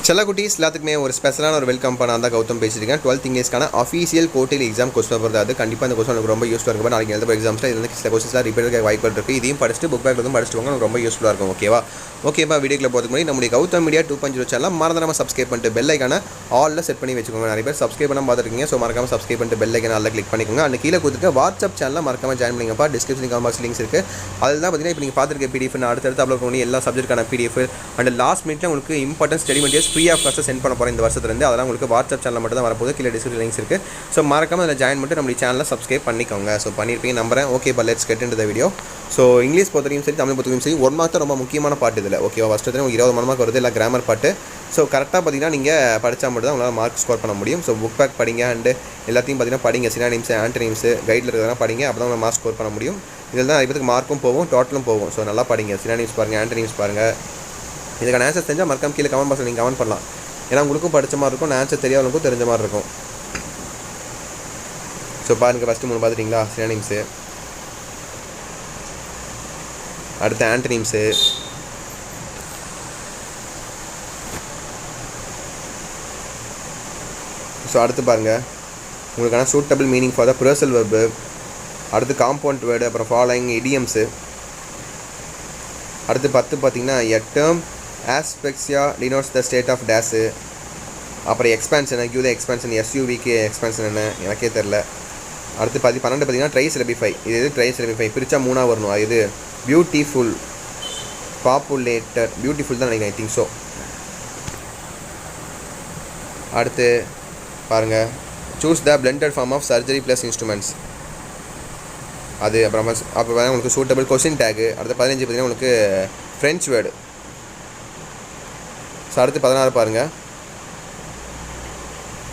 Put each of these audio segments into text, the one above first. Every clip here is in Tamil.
செல்லக்குட்டீஸ் எல்லாத்துக்குமே ஒரு ஸ்பெஷலான ஒரு வெல்கம் பண்ண அந்த கௌதம் பேசியிருக்கேன். 12th இங்கிலீஷ்க்கான அஃபீஷியல் கோட்டில் எக்ஸாம் கொஸ்டின் பேப்பர் அது கண்டிப்பாக இந்த கொஸ்டின் எனக்கு ரொம்ப யூஸ்ஃபுல்லாக இருக்கும். நாளைக்கு எழுத எக்ஸாம்ஸில் இது சில கொஸ்டின்ஸ்லாம் ரிப்பீட் வாய்ப்பு இருக்குது. இதையும் படிச்சுட்டு புக் பேக்கில் படிச்சுட்டு போங்க, ரொம்ப யூஸ்ஃபுல்லாக இருக்கும். ஓகேவா வீடியோக்குள்ள போகிறதுக்கு முன்னாடி நம்முடைய கௌதம் மீடியா 2.0 சேனல் மறந்துடாம சப்ஸ்கிரைப் பண்ணிட்டு பெல் ஐக்கான ஆலில் செட் பண்ணி வச்சுக்கோங்க. நிறைய பேர் சப்ஸ்கிரைப் பண்ணாமல் பார்த்துருக்கீங்க. ஸோ மறக்காம சப்ஸ்கிரைப் பண்ணிட்டு பெல் ஐக்கான ஆலில் கிளிக் பண்ணிக்கோங்க. அந்த கீழே கொடுத்துருக்க வாட்ஸ்அப் சேனலில் மறக்காம ஜாயின் பண்ணிங்கப்பா. டிஸ்கிரிப்ஷன் காம்பாக்ஸ் லிங்க்ஸ் இருக்குது. அதில் தான் பார்த்தீங்கன்னா இப்போ நீங்கள் பார்த்துருக்க பிடிஎஃப் நான் அடுத்தடுத்து அப்லோட் பண்ணி எல்லா சப்ஜெக்ட்டுக்கான பிடிஎஃப் அண்ட் லாஸ்ட் மினிட்ல உங்களுக்கு important study materials free of cost send பண்ண போகிறேன் இந்த வருஷத்துலேருந்து. அதெல்லாம் உங்களுக்கு வாட்ஸ்அப் சேனல் மட்டும் தான் வரப்போகுது. கீழே டிஸ்கிரிப்ஷன் லிங்க்ஸ் இருக்குது. ஸோ மறக்காம அதில் ஜாயின் பண்ணிட்டு நம்ம சேனலில் சப்ஸ்கிரைப் பண்ணிக்கோங்க. ஸோ பண்ணியிருப்பீங்க நம்புறேன். Okay but let's get into the video. So English பொறுத்தவரைக்கும் சரி, தமிழ் பொறுத்தவரைக்கும் சரி, 1 மார்க் தான் ரொம்ப முக்கியமான பாட்டு இதில். ஓகேவா ஃபஸ்ட்டு 20 மார்க் வருது இல்லை கிராமர் பாட்டு. ஸோ கரெக்டாக பார்த்தீங்கன்னா நீங்கள் படித்தா மட்டும் தான் உங்களால் மார்க் ஸ்கோர் பண்ண முடியும். ஸோ புக் பேக் படிங்க அண்டு எல்லாத்தையும் பார்த்தீங்கன்னா படிங்க. சினானிம்ஸ் ஆன்டனிம்ஸ் கைடில் இருக்கிறதெல்லாம் படிங்க. அப்போ தான் உங்களை மார்க் ஸ்கோர் பண்ண முடியும். இதில் தான் இப்போதுக்கு மார்க்கும் போகும், டோட்டலும் போகும். ஸோ நல்லா படிங்க. சினானிம்ஸ் பாருங்கள், ஆன்டனிம்ஸ் பாருங்கள். இதுக்கான ஆன்சர் தெரிஞ்சால் மறக்காம கீழே கமெண்ட் பாக்ஸில் நீங்கள் கமெண்ட் பண்ணலாம். ஏன்னா உங்களுக்கும் படித்த மாதிரி இருக்கும், ஆன்சர் தெரியாதவங்களுக்கும் தெரிஞ்ச மாதிரி இருக்கும். ஸோ பாருங்கள், ஃபஸ்ட்டு 3 பார்த்துட்டிங்களா? சினானிம்ஸு, அடுத்து ஆன்டனிம்ஸு, ஸோ அடுத்து பாருங்கள் உங்களுக்கான suitable meaning for the phrasal verb, அடுத்து காம்பவுண்ட் வேர்டு, அப்புறம் ஃபாலோயிங் இடியம்ஸு. அடுத்து 10 பார்த்திங்கன்னா a term asphyxia denotes the state of daze. அப்புறம் எக்ஸ்பேன்ஷன், கிவ் த எக்ஸ்பேன்ஷன், எஸ்யூவிக்கு எக்ஸ்பேன்ஷன் என்ன எனக்கே தெரில. அடுத்து 12 பார்த்திங்கன்னா ட்ரை சிலபிஃபை. இது ட்ரை சிலபிஃபை பிரித்தா 3 வரணும். இது பியூட்டிஃபுல், பாப்புலேட்டர், பியூட்டிஃபுல் தான் நினைக்கிறேன், ஐ திங்க் ஸோ. அடுத்து பாருங்கள் choose the blended form of surgery plus instruments. அது அப்புறமா அப்புறம் உங்களுக்கு சூட்டபிள் கொஸ்டின் டேகு. அடுத்து 15 பார்த்திங்கன்னா உங்களுக்கு ஃப்ரெஞ்ச் வேர்டு. ஸோ அடுத்து 16 பாருங்கள்.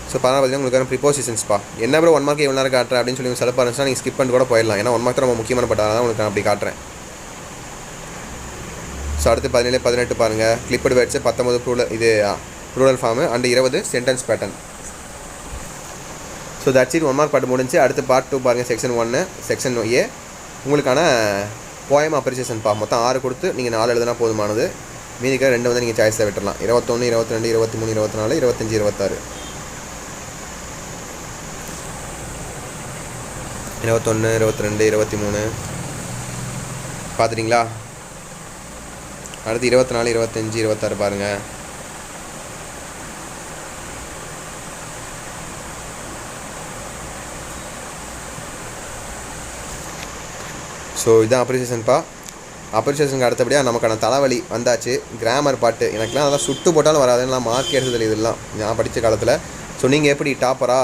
ஸோ 16 பார்த்திங்கன்னா உங்களுக்கான ப்ரிப்போசிஷன்ஸ்ப்பா. என்ன ப்ரோ 1 மார்க் எவ்வளோ நேரம் காட்டுறேன் அப்படின்னு சொல்லி சிலப்பாக இருந்துச்சுன்னா நீங்கள் ஸ்கிப் பண்ணிட்டு கூட போயிடலாம். ஏன்னா 1 மார்க் தான் ரொம்ப முக்கியமான பட்டால் தான் உங்களுக்கு நான் அப்படி காட்டுறேன். ஸோ அடுத்து 17 18 பாருங்கள். Clipped words, 19 plural form and 20 sentence pattern. So that's it. 1 mark பாட்டு முடிஞ்சு. அடுத்து பார்ட் 2 பாருங்கள். செக்ஷன் 1 செக்ஷன் ஏ உங்களுக்கான போயம் அப்ரிசியேஷன்ப்பா. மொத்தம் 6 கொடுத்து நீங்கள் 4 எழுதுனா போதுமானது. மீதிக்காக 2 வந்து நீங்கள் சாய்ஸாக விட்டுடலாம். 21 22 23 24 25 26 21 22 23 பார்த்துட்டிங்களா? அடுத்து 24 25 26 பாருங்கள். ஸோ இதுதான் அப்ரிசியேஷன்ப்பா. அப்ரிசியேஷனுக்கு அடுத்தபடியாக நமக்கான தலைவலி வந்தாச்சு. கிராமர் பாட்டு எனக்குலாம் அதெல்லாம் சுட்டு போட்டாலும் வராதுன்னு நான் மார்க் எடுத்ததில்லை இதெல்லாம் நான் படித்த காலத்தில். ஸோ நீங்கள் எப்படி டாப்பரா?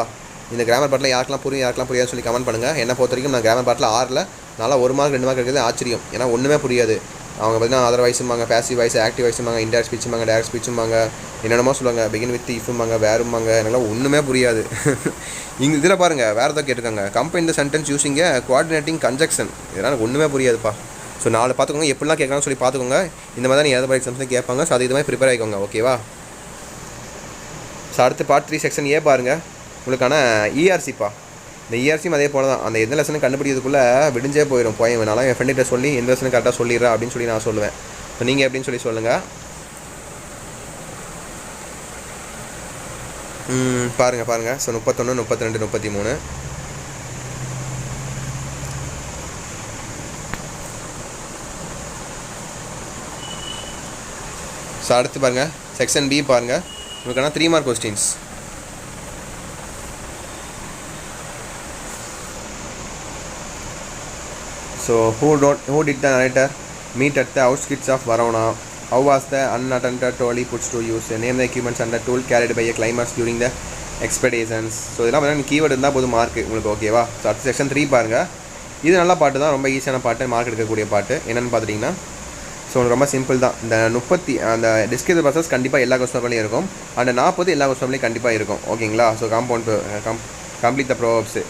இந்த கிராமர் பாட்டில் யாருக்கெல்லாம் புரியும் யாருக்கெல்லாம் புரியாதுன்னு சொல்லி கமெண்ட் பண்ணுங்கள். என்னை பொறுத்த வரைக்கும் நான் கிராமர் பாட்டில் 6ல் நல்லா 1 மார்க் 2 மார்க் இருக்கிறது ஆச்சரியம். ஏன்னா ஒன்றுமே புரியாது. அவங்க பார்த்தீங்கன்னா அதர் வாய்ஸும்பாங்க, பேசிவ் வாய்ஸ், ஆக்டிவ் வாய்ஸும்பாங்க, இன்டேரக்ட் ஸ்பீச்சும்பாங்க, டேரக்ட் ஸ்பீச்சும்பாங்க, என்னென்னமோ சொல்லுவாங்க. பிகின் வித் இஃப்ம்பாங்க, வேறும்பாங்க. எனக்குலாம் ஒன்றுமே புரியாது. இங்கே இதில் பாருங்கள் வேறு ஏதாவது கேட்டுருக்காங்க. Combine the sentence using coordinating conjunction. இதெல்லாம் எனக்கு ஒன்றுமே புரியாதுப்பா. ஸோ 4 பார்த்துக்கோங்க. எப்படிலாம் கேட்கலாம்னு சொல்லி பார்த்துக்கோங்க. இந்த மாதிரி தான் ஏதாவது எக்ஸாம்ஸ்லாம் கேட்பாங்க. ஸோ அது இது மாதிரி ப்ரிப்பேர் ஆகிக்கோங்க. ஓகேவா? ஸோ அடுத்து பார்ட் 3 செக்ஷன் ஏ பாருங்கள். உங்களுக்கான இஆர்சிப்பா. இந்த இஆர்சியும் அதே போல தான். அந்த எந்த லெசனும் கண்டுபிடிக்கிறதுக்குள்ளே விடிஞ்சே போயிடும் போயம். வேணாலும் என் ஃப்ரெண்ட்கிட்ட சொல்லி எந்த லெசனும் கரெக்டாக சொல்லிடுறா அப்படின்னு சொல்லி நான் சொல்லுவேன். ஸோ நீங்கள் எப்படின்னு சொல்லி சொல்லுங்கள். பாருங்கள். ஸோ 31 32 33 ஸோ அடுத்து பாருங்கள் செக்ஷன் பி பாருங்கள். உங்களுக்கான 3 mark questions. So who did the narrator meet at the outskirts of Varona? How was the unattended trolley put to use? Name the equipments and the tool carried by a climbers during the expeditions. So இதெல்லாம் பார்த்தீங்கன்னா கீவேர்டு இருந்தால் போதும் மார்க்கு உங்களுக்கு. ஓகேவா? ஸோ அடுத்த செக்ஷன் 3 பாருங்கள். இது நல்ல பாட்டு தான், ரொம்ப ஈஸியான பாட்டு, மார்க் எடுக்கக்கூடிய பாட்டு. என்னென்னு பார்த்துட்டிங்கன்னா ஸோ ரொம்ப சிம்பிள் தான். இந்த 30 அந்த டிஸ்கிரிப்டிவ் ப்ராசஸ் கண்டிப்பாக எல்லா கொஸ்டின்லையும் இருக்கும். அண்ட் 40 எல்லா கொஸ்டின்லையும் கண்டிப்பாக இருக்கும். ஓகேங்களா? ஸோ கம்ப்ளீட் த ப்ரோப்ஸு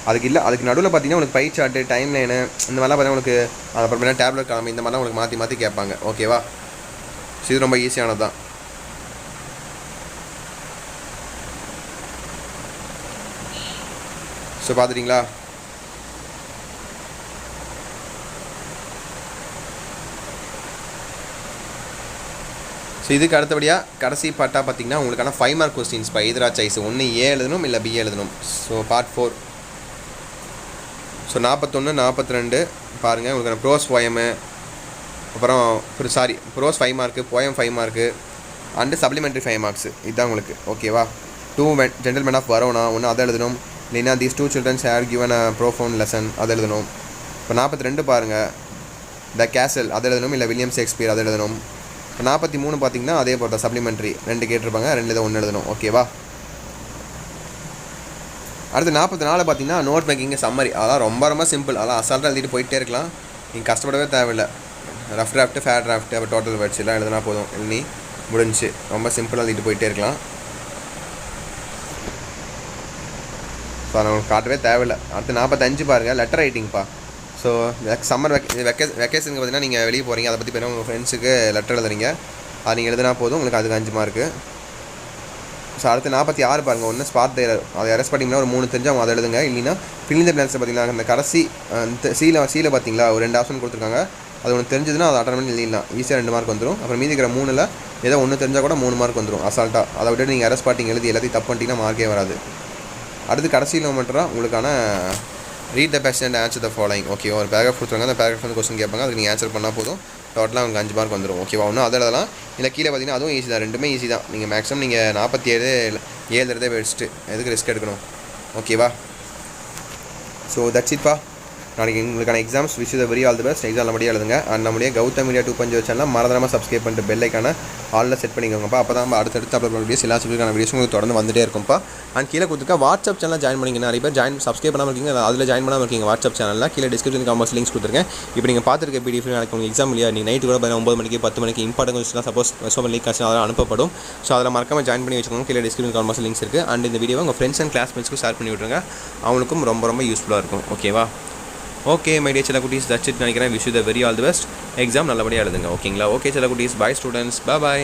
அதுக்கு இல்லை. அதுக்கு நடுவில் பார்த்தீங்கன்னா உங்களுக்கு பை சார்ட்டு, டைம் லைனு இந்த மாதிரிலாம் பார்த்தீங்கன்னா உங்களுக்கு அப்புறமேல டேப்லெட் காமி இந்த மாதிரிலாம் உங்களுக்கு மாற்றி கேட்பாங்க. ஓகேவா? ஸோ இது ரொம்ப ஈஸியானது தான். ஸோ பார்த்துட்டிங்களா? ஸோ இதுக்கு அடுத்தபடியாக கடைசி பார்ட்டாக பார்த்தீங்கன்னா உங்களுக்கான 5 மார்க் கொஸ்டின்ஸ் இப்போ எதிராக சாய்ஸ் ஒன்று ஏ எழுதணும் இல்லை பி எழுதணும். So part 4. ஸோ 41 42 பாருங்கள் உங்களுக்கான ப்ரோஸ் போயமு, அப்புறம் prose 5 mark, poem 5 mark and supplementary 5 marks. இதுதான் உங்களுக்கு ஓகேவா. 2 ஜென்டில்மேன் ஆஃப் வரோனா ஒன்று அதை எழுதணும், இல்லைன்னா these 2 children here given a profound lesson அதை எழுதணும். இப்போ 42 பாருங்கள் த கேசல் அதை எழுதணும், இல்லை வில்லியம் ஷேக்ஸ்பியர் அதை எழுதணும். இப்போ 43 பார்த்தீங்கன்னா அதே போல் தான் சப்ளிமெண்ட்ரி 2 கேட்டிருப்பாங்க, 2 இதை 1 எழுதணும் ஓகேவா. அடுத்து 44 பார்த்தீங்கன்னா நோட் மேக்கிங் சம்மரி. அதெல்லாம் ரொம்ப சிம்பிள், அதெல்லாம் அசால்ட்டாக எழுதிட்டு போயிட்டே இருக்கலாம், நீங்கள் கஷ்டப்படவே தேவையில்லை. ரஃப் டிராஃப்ட்டு, ஃபேர் டிராஃப்ட்டு, அப்புறம் டோட்டல் வேர்ட்ஸ் எல்லாம் எழுதினா போதும், எழுதி முடிஞ்சு. ரொம்ப சிம்பிளாக எழுதிட்டு போயிட்டே இருக்கலாம். ஸோ அதை உங்களுக்கு காட்டவே தேவையில்லை. அடுத்து 45 பாருங்கள் லெட்டர் ரைட்டிங்ப்பா. ஸோ சம்மர் வெக்கேஷனுக்கு பார்த்தீங்கன்னா நீங்கள் வெளியே போகிறீங்க, அதை பற்றி பார்த்தீங்கன்னா உங்கள் ஃப்ரெண்ட்ஸுக்கு லெட்டர் எழுதுறீங்க, அது நீங்கள் எழுதினா போதும், உங்களுக்கு அதுக்கு 5 மார்க்கு. ஸோ அடுத்து 46 பாருங்கள் ஒன்று ஸ்பாட் டைலர், அதை அரெஸ்ட் பண்ணிங்கன்னா ஒரு 3 தெரிஞ்சு அவங்க அதை எழுதுங்க. இல்லைன்னா ஃபில் த பிளாங்க்ஸ் பார்த்தீங்கன்னா அந்த கடைசி சீல பார்த்தீங்களா ஒரு 2 ஆப்ஷன் கொடுத்துருக்காங்க, அது ஒன்று தெரிஞ்சதுன்னா அதை அட்டன் பண்ணி எழுதிடலாம், ஈஸியாக 2 மார்க் வந்துடும். அப்புறம் மீதி இருக்கிற 3ல் ஏதோ ஒன்று தெரிஞ்சால் கூட 3 மார்க் வந்துடும் அசால்ட்டாக. அதை விட்டு நீங்கள் அரெஸ்ட் பாட்டிங் எழுதி எல்லாத்தையும் தப்பு பண்ணிட்டீங்கன்னா மார்க்கே வராது. அடுத்து கடைசியில் மட்டும் உங்களுக்கான read the passion and answer the following. Okay ஒரு பேராகிராஃப் கொடுத்துருவாங்க, அந்த பேராகிராஃப் வந்து கொஸ்டின் கேட்பாங்க, அதுக்கு நீங்கள் ஆன்சர் பண்ணால் போதும், டோட்டலாக உங்களுக்கு 5 மார்க் வந்துடும் ஓகேவா. ஒன்றும் அதை எழுதலாம், இல்லை கீழே பார்த்தீங்கன்னா அதுவும் ஈஸி தான், ரெண்டுமே ஈஸி தான். நீங்கள் மேக்ஸிமம் நீங்கள் 47 எழுதுறதே வச்சுட்டு எதுக்கு ரிஸ்க் எடுக்கணும் ஓகேவா. ஸோ தட்ஸ் இட்பா. நாளைக்கு உங்களுக்கான exams wish the very all the best. Exam நம்மளே எழுதுங்க. அண்ட் நம்மளுடைய கௌதம் மீடியா 2.0 சேனல் மறந்துடாமல் சப்ஸ்கிரைப் பண்ணிட்டு பெல் ஐக்கான ஆலில் செட் பண்ணிக்கோங்கப்பா. அப்போ தான் அடுத்தடுத்து அப்லோட் பண்ண வீடியோஸ் எல்லா சப்ஜெக்டான வீடியோஸ் உங்களுக்கு தொடர்ந்து வந்துட்டே இருக்கும்ப்பா. அண்ட் கீழே கொடுத்துருக்க வாட்ஸ்அப் சேனல் ஜாயின் பண்ணிங்க. நிறைய பேர் சப்ஸ்கிரைப் பண்ணாமல் இருக்கீங்க, அதில் ஜாயின் பண்ணாமல் இருக்கீங்க வாட்ஸ்அப் சேனலில். கீழே டிஸ்கிரிப்ஷன் காமர்ஸ் லிங்க்ஸ் கொடுத்துருக்கேன். இப்போ நீங்கள் பார்த்துருக்க பிடிஎஃப் நாளைக்கு உங்களுக்கு எக்ஸாம் இல்லையா, நீங்கள் நைட்டு கூட 9 மணிக்கு 10 மணிக்கு இம்பார்ட்டன் கொஸ்டின்லாம் சப்போஸ் மெசோபன் லிங்க் ஆச்சுன்னா அதெல்லாம் அனுப்பப்படும். ஸோ அதில் மறக்காமல் ஜாயின் பண்ணி வச்சுக்கோங்க. கீழே டிஸ்கிரிப்ஷன் காமர்ஸ் லிங்க்ஸ் இருக்குது. அண்ட் இந்த வீடியோவை உங்கள் ஃப்ரெண்ட்ஸ் அண்ட் கிளாஸ்மேட்ஸ்க்கு ஷேர் பண்ணி விட்ருங்க, அவங்களுக்கும் ரொம்ப யூஸ்ஃபுல்லாக இருக்கும் ஓகேவா. ஓகே மை டியர் செல்லக்குட்டீஸ், தட்ஸ் இட் நினைக்கிறேன். Wish you the very all the best. Exam நல்லபடியாக எழுதுங்க ஓகேங்களா. ஓகே செல்லக்குட்டீஸ், பை ஸ்டூடெண்ட்ஸ், பை.